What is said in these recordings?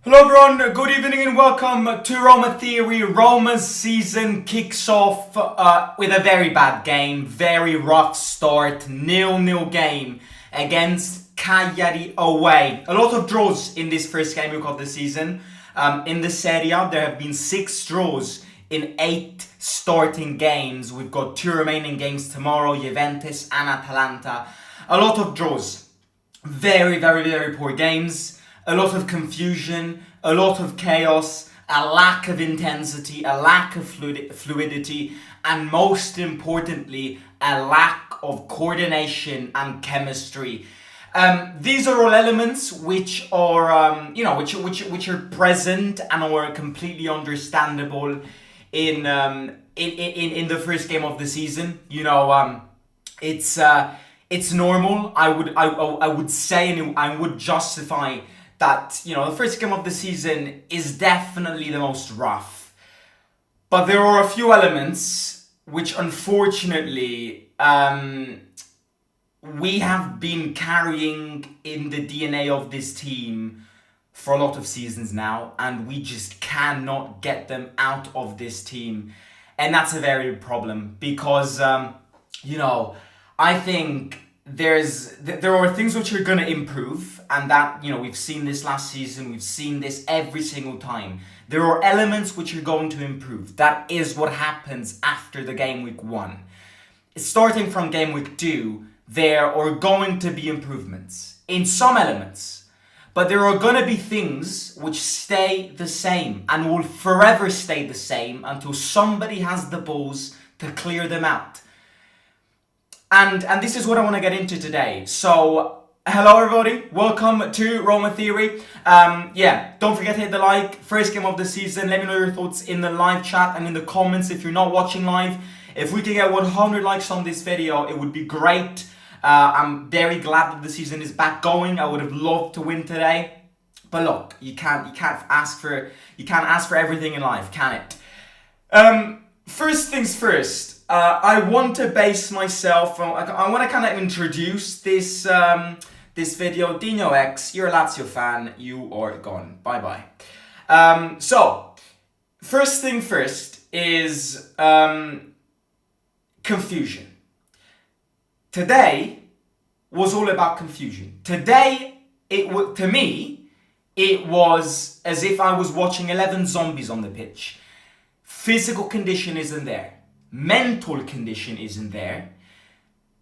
Hello everyone, good evening and welcome to Roma Theory. Roma's season kicks off with a very bad game, very rough start, 0-0 game against Cagliari away. A lot of draws in this first game we've got this season. In the Serie A, there have been 6 draws in 8 starting games. We've got 2 remaining games tomorrow, Juventus and Atalanta. A lot of draws. Very, very, very poor games. A lot of confusion, a lot of chaos, a lack of intensity, a lack of fluidity, and most importantly, a lack of coordination and chemistry. These are all elements which are, which are present and are completely understandable in the first game of the season. It's normal. I would say, and I would justify that, the first game of the season is definitely the most rough. But there are a few elements which unfortunately we have been carrying in the DNA of this team for a lot of seasons now, and we just cannot get them out of this team. And that's a very big problem because, I think there are things which are going to improve, and that, we've seen this last season, we've seen this every single time. There are elements which are going to improve. That is what happens after the game week 1. Starting from game week 2, there are going to be improvements in some elements, but there are going to be things which stay the same and will forever stay the same until somebody has the balls to clear them out. And this is what I want to get into today. So, hello everybody, welcome to Roma Theory. Don't forget to hit the like, first game of the season. Let me know your thoughts in the live chat and in the comments if you're not watching live. If we can get 100 likes on this video, it would be great. I'm very glad that the season is back going. I would have loved to win today. But look, you can't ask for everything in life, can it? First things first. I want to base myself on, I want to kind of introduce this video. Dino X, you're a Lazio fan, you are gone. Bye-bye. So, first thing first is confusion. Today was all about confusion. Today, to me, it was as if I was watching 11 zombies on the pitch. Physical condition isn't there. Mental condition isn't there.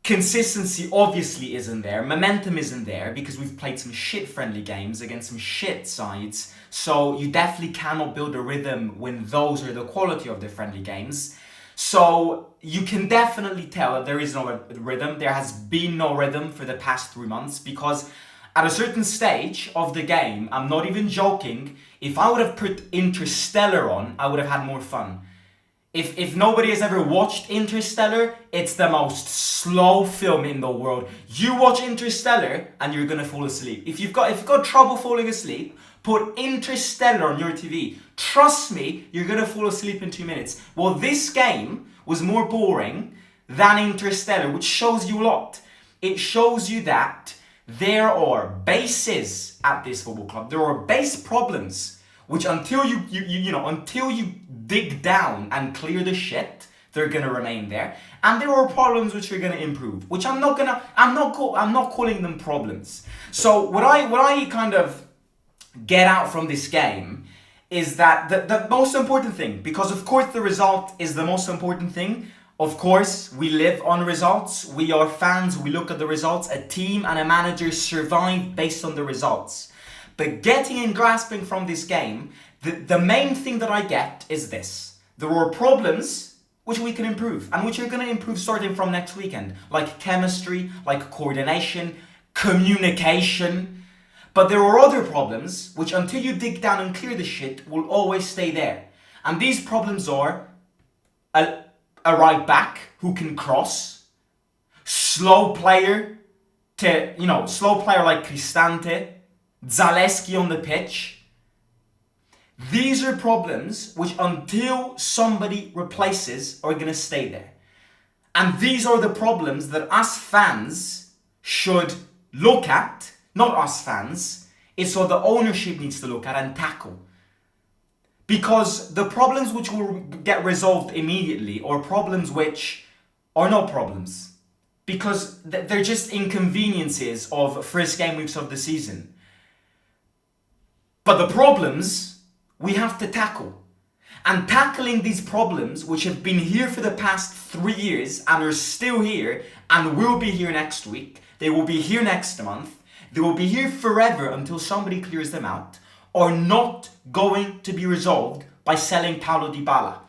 Consistency obviously isn't there. Momentum isn't there because we've played some shit-friendly games against some shit sides. So you definitely cannot build a rhythm when those are the quality of the friendly games. So you can definitely tell that there is no rhythm. There has been no rhythm for the past 3 months because at a certain stage of the game, I'm not even joking, if I would have put Interstellar on, I would have had more fun. If nobody has ever watched Interstellar, it's the most slow film in the world. You watch Interstellar and you're gonna fall asleep. If you've got trouble falling asleep, put Interstellar on your TV. Trust me, you're gonna fall asleep in 2 minutes. Well, this game was more boring than Interstellar, which shows you a lot. It shows you that there are bases at this football club. There are base problems which until you dig down and clear the shit, they're gonna remain there. And there are problems which are gonna improve, which I'm not calling them problems. So what I kind of get out from this game is that the most important thing, because of course the result is the most important thing. Of course, we live on results. We are fans. We look at the results. A team and a manager survive based on the results. But getting and grasping from this game, the main thing that I get is this. There are problems which we can improve and which are going to improve starting from next weekend. Like chemistry, like coordination, communication. But there are other problems which until you dig down and clear the shit will always stay there. And these problems are a right back who can cross, slow player like Cristante, Zaleski on the pitch. These are problems which until somebody replaces are going to stay there. And these are the problems that us fans should look at, not us fans, is what the ownership needs to look at and tackle. Because the problems which will get resolved immediately are problems which are not problems. Because they're just inconveniences of first game weeks of the season. But the problems we have to tackle. And tackling these problems, which have been here for the past 3 years and are still here and will be here next week, they will be here next month, they will be here forever until somebody clears them out, are not going to be resolved by selling Paulo Dybala.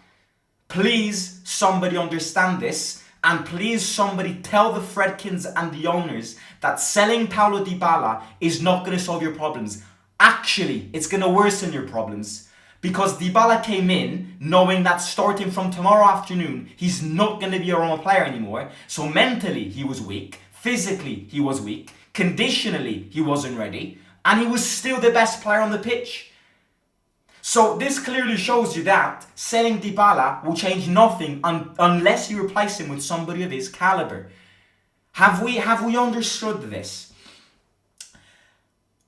Please, somebody understand this, and please, somebody tell the Fredkins and the owners that selling Paulo Dybala is not going to solve your problems. Actually, it's going to worsen your problems. Because Dybala came in knowing that starting from tomorrow afternoon, he's not going to be a Roma player anymore. So mentally, he was weak. Physically, he was weak. Conditionally, he wasn't ready. And he was still the best player on the pitch. So this clearly shows you that selling Dybala will change nothing unless you replace him with somebody of his caliber. Have we understood this?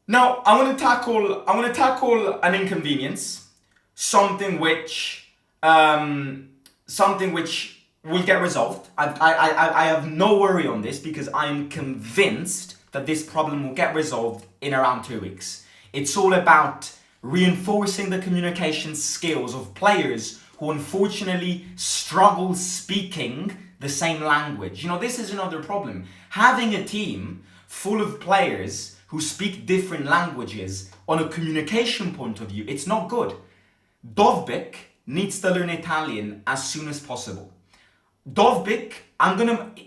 Now, I want to tackle an inconvenience. Something which will get resolved. I have no worry on this because I am convinced that this problem will get resolved in around 2 weeks. It's all about reinforcing the communication skills of players who unfortunately struggle speaking the same language. You know, this is another problem. Having a team full of players who speak different languages on a communication point of view, it's not good. Dovbyk needs to learn Italian as soon as possible. Dovbyk,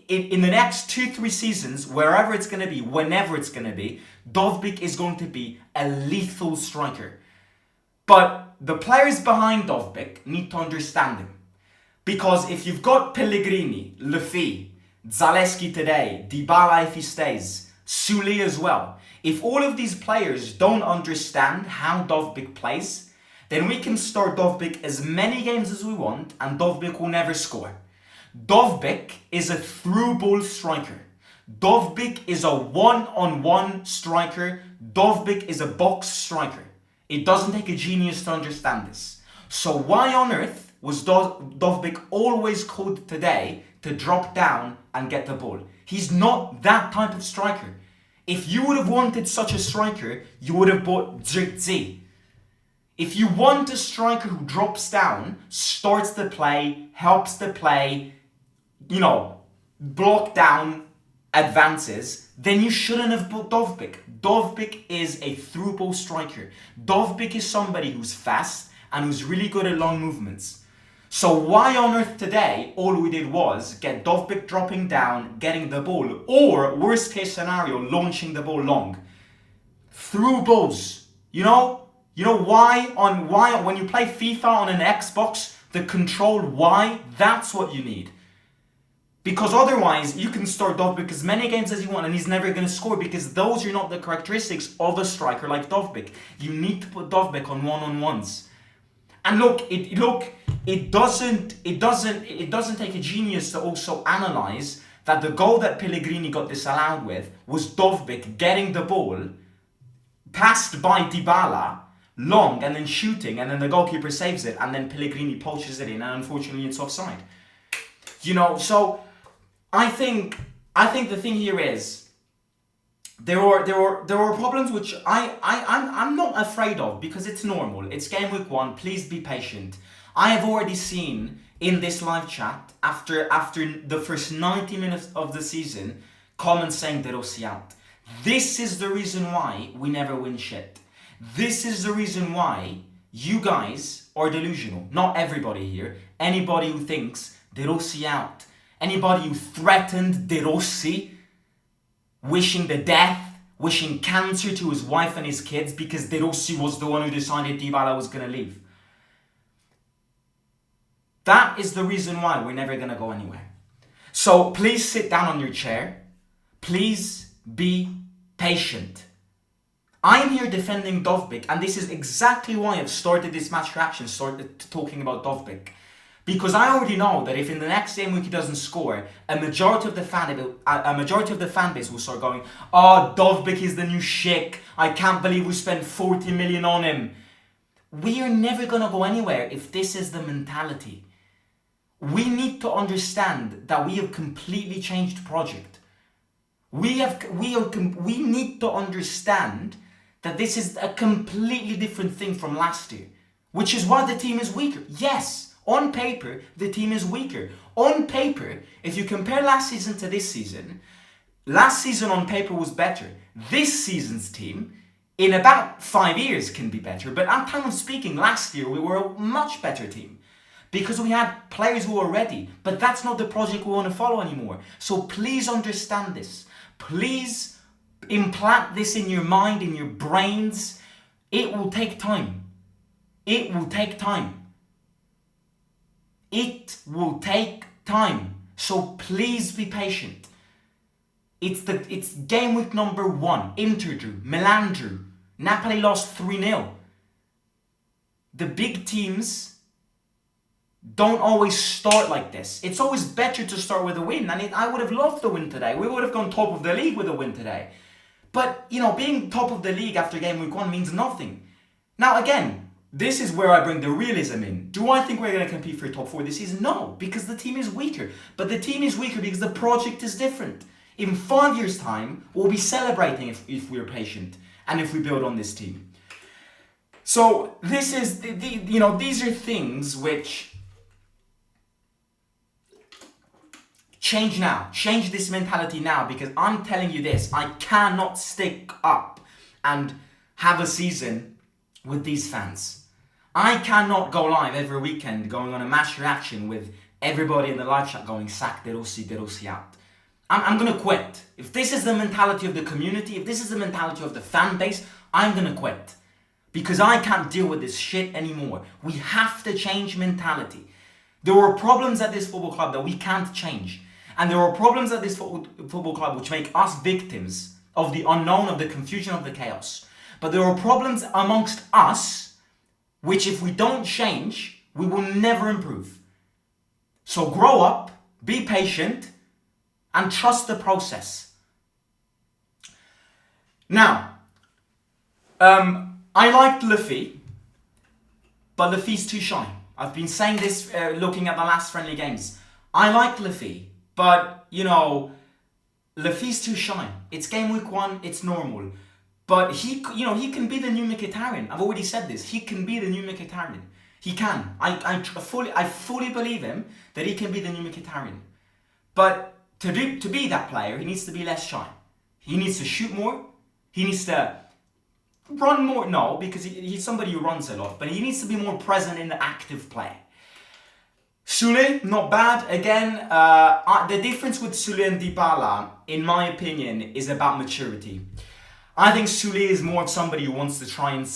in the next 2-3 seasons, wherever it's going to be, whenever it's going to be, Dovbyk is going to be a lethal striker. But the players behind Dovbyk need to understand him. Because if you've got Pellegrini, Lefy, Zalewski today, Dybala if he stays, Sule as well, if all of these players don't understand how Dovbyk plays, then we can start Dovbyk as many games as we want and Dovbyk will never score. Dovbyk is a through ball striker. Dovbyk is a one-on-one striker. Dovbyk is a box striker. It doesn't take a genius to understand this. So why on earth was Dovbyk always called today to drop down and get the ball? He's not that type of striker. If you would have wanted such a striker, you would have bought Zirkzee. If you want a striker who drops down, starts the play, helps the play, block down, advances, then you shouldn't have bought Dovbyk. Dovbyk is a through ball striker. Dovbyk is somebody who's fast and who's really good at long movements. So why on earth today, all we did was get Dovbyk dropping down, getting the ball, or worst case scenario, launching the ball long. Through balls, You know why when you play FIFA on an Xbox, the control Y, that's what you need. Because otherwise, you can start Dovbyk as many games as you want and he's never going to score because those are not the characteristics of a striker like Dovbyk. You need to put Dovbyk on one-on-ones. And it doesn't take a genius to also analyze that the goal that Pellegrini got disallowed with was Dovbyk getting the ball passed by Dybala long and then shooting and then the goalkeeper saves it and then Pellegrini poaches it in and unfortunately it's offside. So I think the thing here is there are problems which I'm not afraid of because it's normal. It's game week 1. Please be patient. I have already seen in this live chat after the first 90 minutes of the season comments saying De Rossi out. This is the reason why we never win shit. This is the reason why you guys are delusional. Not everybody here. Anybody who thinks De Rossi out. Anybody who threatened De Rossi, wishing the death, wishing cancer to his wife and his kids because De Rossi was the one who decided Dybala was going to leave. That is the reason why we're never going to go anywhere. So please sit down on your chair. Please be patient. I'm here defending Dovbyk, and this is exactly why I've started this match reaction, started talking about Dovbyk. Because I already know that if in the next game week he doesn't score, a majority of the fan base will start going, "Oh, Dovbyk is the new Sheik. I can't believe we spent 40 million on him." We are never gonna go anywhere if this is the mentality. We need to understand that we have completely changed project. We need to understand that this is a completely different thing from last year, which is why the team is weaker. Yes, on paper, the team is weaker. On paper, if you compare last season to this season, last season on paper was better. This season's team, in about 5 years, can be better. But at time of speaking, last year, we were a much better team. Because we had players who were ready. But that's not the project we want to follow anymore. So please understand this. Please implant this in your mind, in your brains. It will take time. It will take time. It will take time. So please be patient. It's game week number 1. Inter drew. Milan drew. Napoli lost 3-0. The big teams don't always start like this. It's always better to start with a win. And I would have loved the win today. We would have gone top of the league with a win today. But, being top of the league after game week 1 means nothing. Now, again, this is where I bring the realism in. Do I think we're going to compete for top 4 this season? No, because the team is weaker. But the team is weaker because the project is different. In 5 years' time, we'll be celebrating if we're patient and if we build on this team. So, this is, these are things which... Change now. Change this mentality now, because I'm telling you this. I cannot stick up and have a season with these fans. I cannot go live every weekend going on a match reaction with everybody in the live chat going, "Sack De Rossi out." I'm going to quit. If this is the mentality of the community, if this is the mentality of the fan base, I'm going to quit. Because I can't deal with this shit anymore. We have to change mentality. There are problems at this football club that we can't change. And there are problems at this football club which make us victims of the unknown, of the confusion, of the chaos. But there are problems amongst us which, if we don't change, we will never improve. So grow up, be patient, and trust the process. Now, I liked Luffy, but Luffy's too shy. I've been saying this looking at the last friendly games. I like Luffy. But, Luffy's too shy. It's game week 1, it's normal. But he can be the new Mkhitaryan. I've already said this. He can be the new Mkhitaryan. He can. I fully believe him that he can be the new Mkhitaryan. But to be that player, he needs to be less shy. He needs to shoot more. He needs to run more. No, because he's somebody who runs a lot. But he needs to be more present in the active play. Sule, not bad. Again, the difference with Sule and Dybala, in my opinion, is about maturity. I think Sule is more of somebody who wants to try and,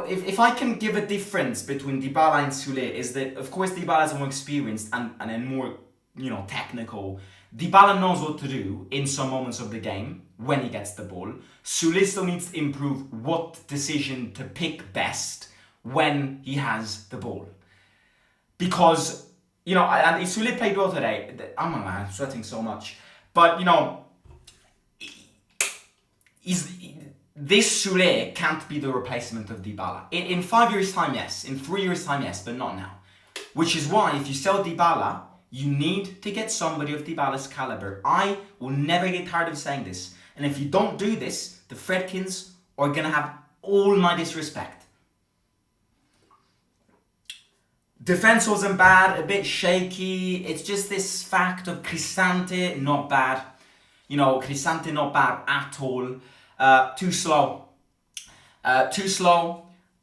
if I can give a difference between Dybala and Sule, is that, of course, Dybala is more experienced and more, technical. Dybala knows what to do in some moments of the game when he gets the ball. Sule still needs to improve what decision to pick best when he has the ball. Because, and Sule played well today. I'm sweating so much. But, this Sule can't be the replacement of Dybala. In 5 years' time, yes. In 3 years' time, yes. But not now. Which is why, if you sell Dybala, you need to get somebody of Dybala's caliber. I will never get tired of saying this. And if you don't do this, the Fredkins are going to have all my disrespect. Defense wasn't bad, a bit shaky. It's just this fact of Cristante, not bad. Cristante not bad at all. Too slow.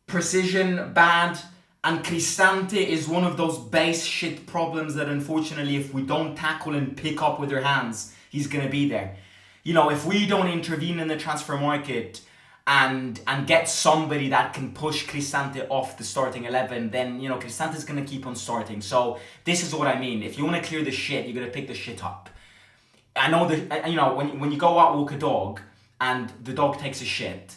Precision, bad. And Cristante is one of those base shit problems that, unfortunately, if we don't tackle and pick up with our hands, he's going to be there. If we don't intervene in the transfer market and get somebody that can push Cristante off the starting 11, then, Cristante's going to keep on starting. So this is what I mean. If you want to clear the shit, you got to pick the shit up. I know that, when you go out walk a dog and the dog takes a shit,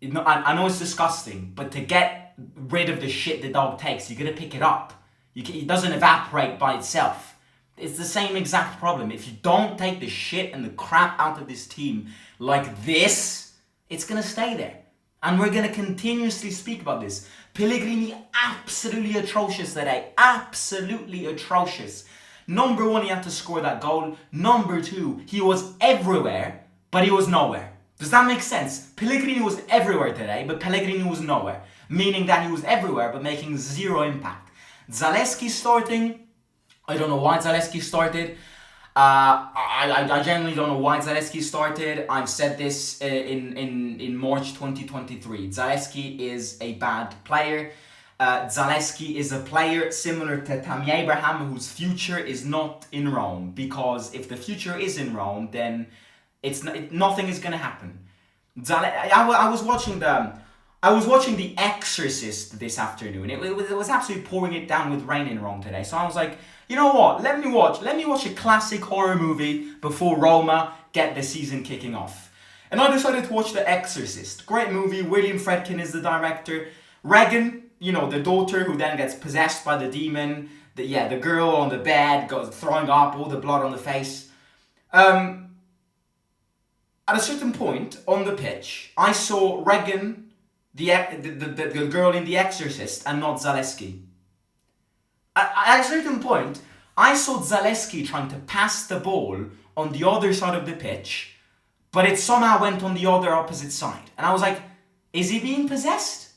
I know it's disgusting, but to get rid of the shit the dog takes. You gotta pick it up. It doesn't evaporate by itself. It's the same exact problem. If you don't take the shit and the crap out of this team like this, it's gonna stay there. And we're gonna continuously speak about this. Pellegrini, absolutely atrocious today. Absolutely atrocious. Number one, he had to score that goal. Number two, he was everywhere, but he was nowhere. Does that make sense? Pellegrini was everywhere today, but Pellegrini was nowhere. Meaning that he was everywhere, but making zero impact. Zalewski starting. I don't know why Zalewski started. I genuinely don't know why Zalewski started. I've said this in March 2023. Zalewski is a bad player. Zalewski is a player similar to Tammy Abraham, whose future is not in Rome. Because if the future is in Rome, then nothing is going to happen. I was watching The Exorcist this afternoon. It was absolutely pouring it down with rain in Rome today. So I was like, you know what? Let me watch a classic horror movie before Roma get the season kicking off. And I decided to watch The Exorcist. Great movie. William Friedkin is the director. Regan, the daughter who then gets possessed by the demon. The girl on the bed goes throwing up all the blood on the face. At a certain point on the pitch, I saw Regan, the girl in The Exorcist, and not Zalewski. At a certain point, I saw Zalewski trying to pass the ball on the other side of the pitch, but it somehow went on the other opposite side. And I was like, is he being possessed?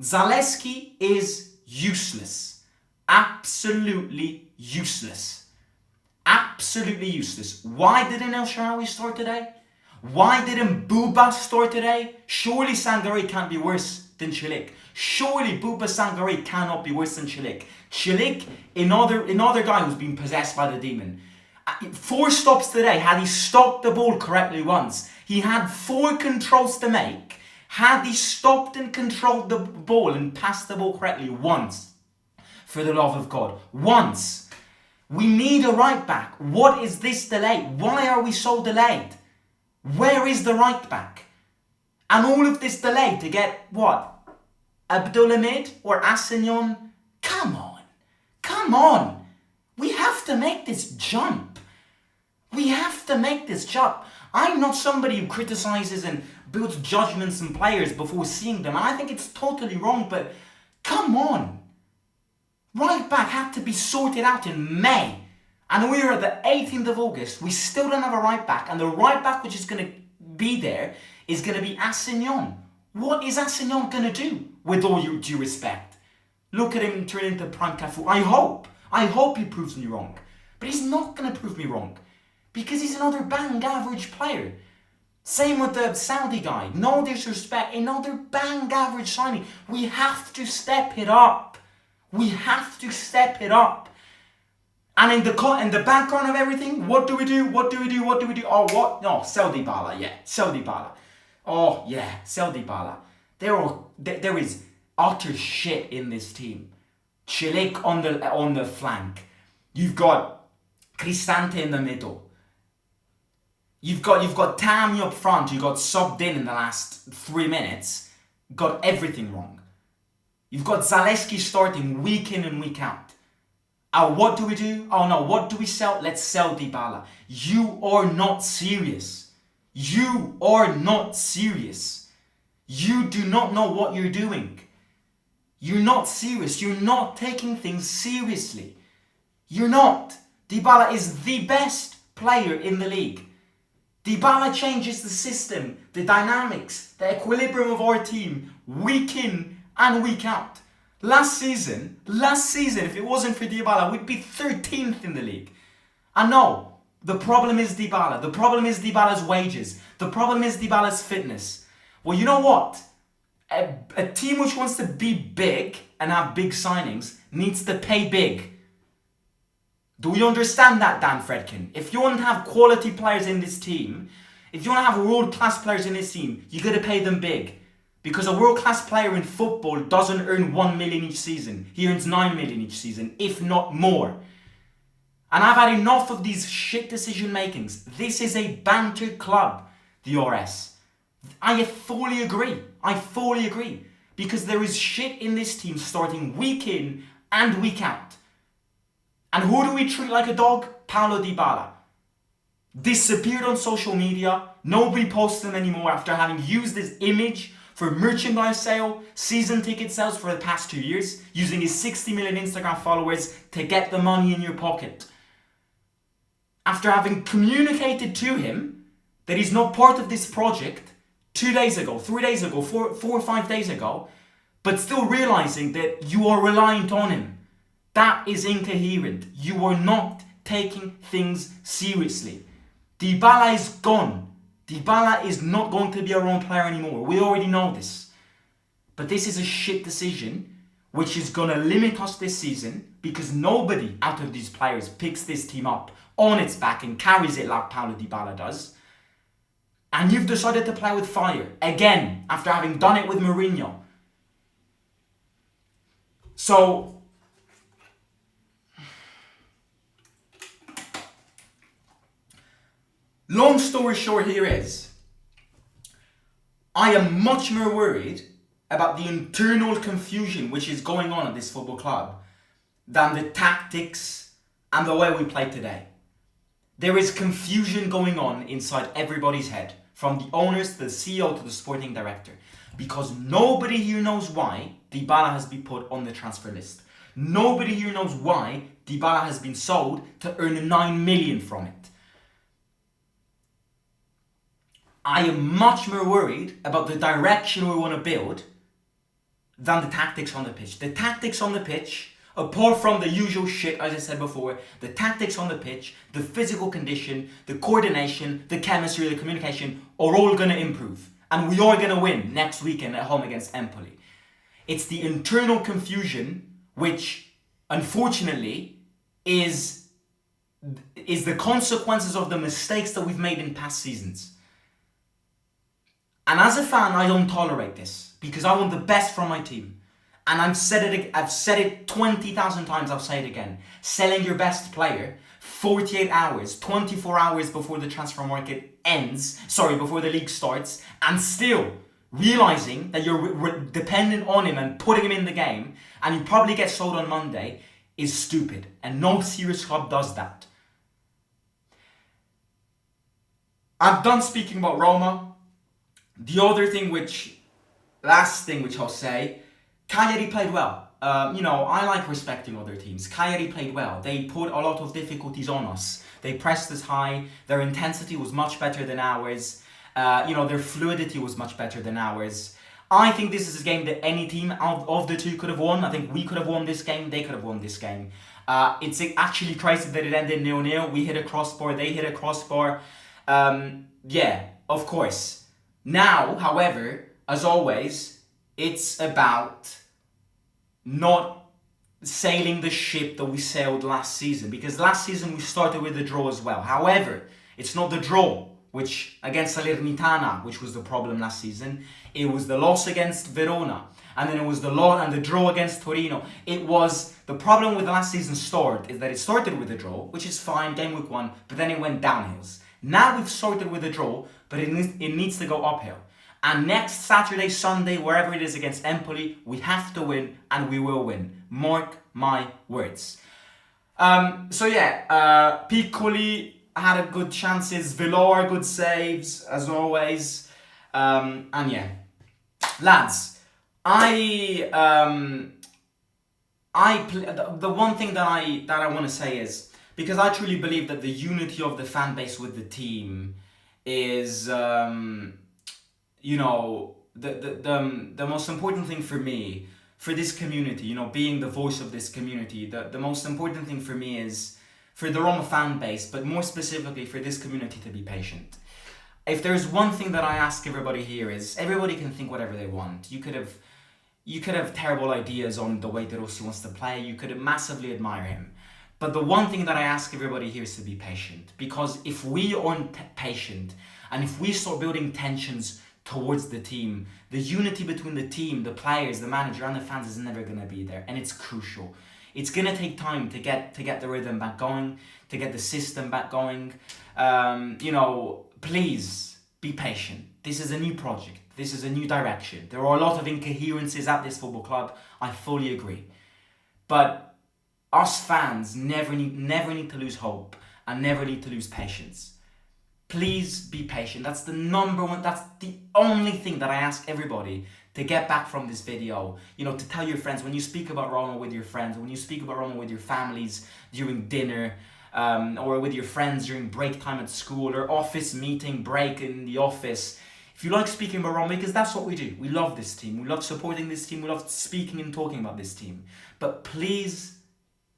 Zalewski is useless. Absolutely useless. Absolutely useless. Why didn't El Shaarawy start today? Why didn't Buba start today? Surely Sangare can't be worse than Çelik. Surely Buba Sangare cannot be worse than Çelik. Çelik, another guy who's been possessed by the demon. 4 stops today. Had he stopped the ball correctly once, he had 4 controls to make. Had he stopped and controlled the ball and passed the ball correctly once, for the love of God, once. We need a right back. What is this delay? Why are we so delayed? Where is the right back? And all of this delay to get what? Abdulhamid or Assignon? Come on. We have to make this jump. I'm not somebody who criticizes and builds judgments on players before seeing them. And I think it's totally wrong, but come on. Right back had to be sorted out in May. And we're at the 18th of August. We still don't have a right back. And the right back which is going to be there is going to be Assignon. What is Assignon going to do? With all due respect. Look at him turn into prime Cafu. I hope he proves me wrong. But he's not going to prove me wrong. Because he's another bang average player. Same with the Saudi guy. No disrespect. Another bang average signing. We have to step it up. And in the background of everything, what do we do? Oh, what? No, sell Dybala. Yeah, sell Dybala. Oh, yeah, sell Dybala. There is utter shit in this team. Çelik on the flank. You've got Cristante in the middle. You've got Tammy up front, who got subbed in the last 3 minutes. Got everything wrong. You've got Zalewski starting week in and week out. What do we do? Oh no, what do we sell? Let's sell Dybala. You are not serious. You do not know what you're doing. You're not serious. You're not taking things seriously. You're not. Dybala is the best player in the league. Dybala changes the system, the dynamics, the equilibrium of our team week in and week out. Last season, if it wasn't for Dybala, we'd be 13th in the league. And no, the problem is Dybala. The problem is Dybala's wages. The problem is Dybala's fitness. Well, you know what? A team which wants to be big and have big signings needs to pay big. Do we understand that, Dan Fredkin? If you want to have quality players in this team, if you want to have world-class players in this team, you got to pay them big. Because a world-class player in football doesn't earn 1 million each season. He earns 9 million each season, if not more. And I've had enough of these shit decision makings. This is a banter club, the RS. I fully agree. Because there is shit in this team starting week in and week out. And who do we treat like a dog? Paulo Dybala. Disappeared on social media. Nobody posts him anymore after having used his image for merchandise sale, season ticket sales for the past 2 years, using his 60 million Instagram followers to get the money in your pocket. After having communicated to him that he's not part of this project 2 days ago, 3 days ago, 4 or 5 days ago, but still realizing that you are reliant on him. That is incoherent. You are not taking things seriously. Dybala is gone. Dybala is not going to be our own player anymore. We already know this. But this is a shit decision which is going to limit us this season because nobody out of these players picks this team up on its back and carries it like Paulo Dybala does. And you've decided to play with fire again after having done it with Mourinho. So, long story short here is, I am much more worried about the internal confusion which is going on at this football club than the tactics and the way we play today. There is confusion going on inside everybody's head, from the owners to the CEO to the sporting director, because nobody here knows why Dybala has been put on the transfer list. Nobody here knows why Dybala has been sold to earn 9 million from it. I am much more worried about the direction we want to build than the tactics on the pitch. The tactics on the pitch, apart from the usual shit, as I said before, the tactics on the pitch, the physical condition, the coordination, the chemistry, the communication are all going to improve. And we are going to win next weekend at home against Empoli. It's the internal confusion which, unfortunately, is the consequences of the mistakes that we've made in past seasons. And as a fan, I don't tolerate this because I want the best from my team. And I've said it 20,000 times, I'll say it again. Selling your best player 48 hours, 24 hours before the transfer market ends, before the league starts, and still realizing that you're dependent on him and putting him in the game, and he probably gets sold on Monday, is stupid. And no serious club does that. I'm done speaking about Roma. The other thing last thing which I'll say, Cagliari played well. I like respecting other teams. Cagliari played well. They put a lot of difficulties on us. They pressed us high. Their intensity was much better than ours. Their fluidity was much better than ours. I think this is a game that any team out of the two could have won. I think we could have won this game. They could have won this game. It's actually crazy that it ended 0-0. We hit a crossbar. They hit a crossbar. Of course. Now, however, as always, it's about not sailing the ship that we sailed last season. Because last season we started with a draw as well. However, it's not the draw which against Salernitana, which was the problem last season. It was the loss against Verona. And then it was the draw against Torino. It was the problem with the last season's start is that it started with a draw, which is fine, game week 1, but then it went downhills. Now we've started with a draw, but it needs to go uphill. And next Saturday, Sunday, wherever it is against Empoli, we have to win, and we will win. Mark my words. Piccoli had a good chances. Villar, good saves, as always. Lads, the one thing that I want to say is, because I truly believe that the unity of the fan base with the team is, the most important thing for me, for this community, being the voice of this community, the most important thing for me is for the Roma fan base, but more specifically for this community to be patient. If there's one thing that I ask everybody here is, everybody can think whatever they want. You could have terrible ideas on the way that Rossi wants to play. You could massively admire him. But the one thing that I ask everybody here is to be patient. Because if we aren't patient, and if we start building tensions towards the team, the unity between the team, the players, the manager, and the fans is never going to be there. And it's crucial. It's going to take time to get the rhythm back going, to get the system back going. Please be patient. This is a new project. This is a new direction. There are a lot of incoherences at this football club. I fully agree. But us fans never need to lose hope and never need to lose patience. Please be patient. That's the number one, that's the only thing that I ask everybody to get back from this video. You know, to tell your friends, when you speak about Roma with your friends, when you speak about Roma with your families during dinner, or with your friends during break time at school or office meeting break in the office. If you like speaking about Roma, because that's what we do. We love this team. We love supporting this team. We love speaking and talking about this team. But please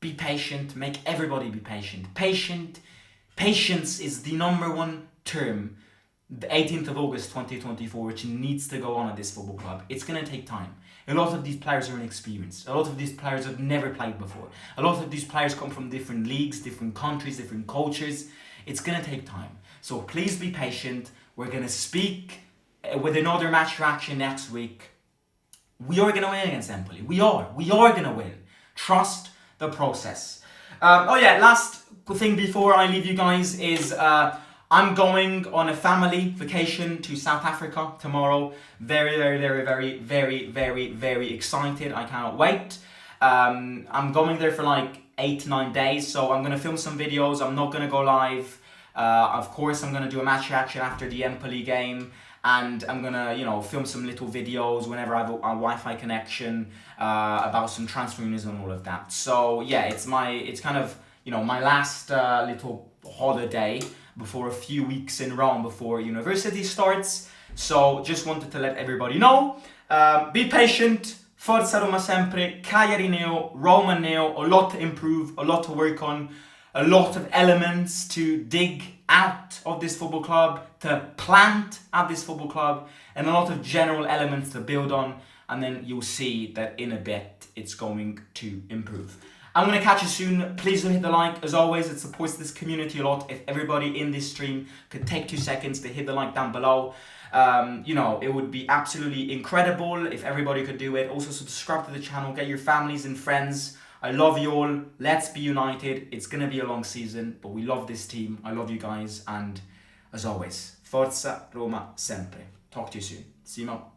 be patient. Make everybody be patient. Patience is the number one term, the 18th of August 2024, which needs to go on at this football club. It's going to take time. A lot of these players are inexperienced. A lot of these players have never played before. A lot of these players come from different leagues, different countries, different cultures. It's going to take time. So please be patient. We're going to speak with another match reaction next week. We are going to win against Empoli. We are going to win. Trust the process. Last thing before I leave you guys is I'm going on a family vacation to South Africa tomorrow. Very excited. I cannot wait. I'm going there for like 8 to 9 days, so I'm going to film some videos. I'm not going to go live. Of course, I'm going to do a match reaction after the Empoli game. And I'm gonna, film some little videos whenever I have a Wi-Fi connection about some transfer news and all of that. So yeah, it's kind of my last little holiday before a few weeks in Rome before university starts. So just wanted to let everybody know. Be patient. Forza Roma sempre. Cagliari neo, Roma neo. A lot to improve, a lot to work on, a lot of elements to dig out of this football club, to plant at this football club, and a lot of general elements to build on, and then you'll see that in a bit it's going to improve. I'm going to catch you soon. Please do hit the like. As always, it supports this community a lot. If everybody in this stream could take 2 seconds to hit the like down below, it would be absolutely incredible if everybody could do it. Also subscribe to the channel, get your families and friends. I love you all. Let's be united. It's going to be a long season, but we love this team. I love you guys. And as always, Forza Roma sempre. Talk to you soon. Simo.